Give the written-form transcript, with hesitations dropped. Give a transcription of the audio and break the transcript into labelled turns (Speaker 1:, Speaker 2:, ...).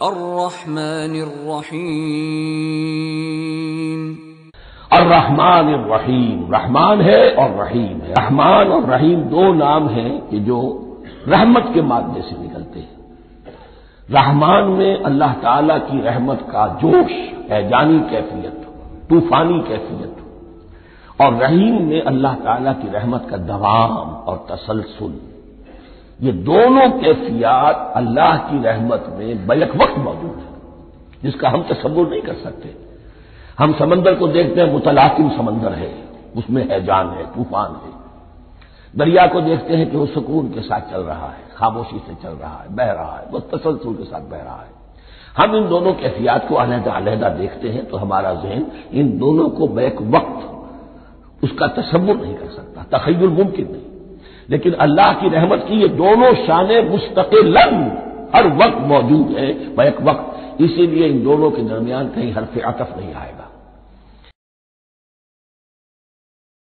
Speaker 1: الرحمن الرحیم
Speaker 2: الرحمن الرحیم، رحمان ہے اور رحیم ہے۔ رحمان اور رحیم دو نام ہیں کہ جو رحمت کے مادے سے نکلتے ہیں۔ رحمان میں اللہ تعالی کی رحمت کا جوش ہے، جانی کیفیت، طوفانی کیفیت، اور رحیم میں اللہ تعالی کی رحمت کا دوام اور تسلسل۔ یہ دونوں کیفیات اللہ کی رحمت میں بیک وقت موجود ہیں، جس کا ہم تصور نہیں کر سکتے۔ ہم سمندر کو دیکھتے ہیں، متلاطم سمندر ہے، اس میں ہیجان ہے، طوفان ہے۔ دریا کو دیکھتے ہیں کہ وہ سکون کے ساتھ چل رہا ہے، خاموشی سے چل رہا ہے، بہہ رہا ہے، بس تسلسل کے ساتھ بہہ رہا ہے۔ ہم ان دونوں کیفیات کو علیحدہ علیحدہ دیکھتے ہیں تو ہمارا ذہن ان دونوں کو بیک وقت اس کا تصور نہیں کر سکتا، تخیل ممکن نہیں۔ لیکن اللہ کی رحمت کی یہ دونوں شانیں مستقلاً ہر وقت موجود ہیں، بیک وقت، اسی لیے ان دونوں کے درمیان کہیں حرف عطف نہیں آئے گا۔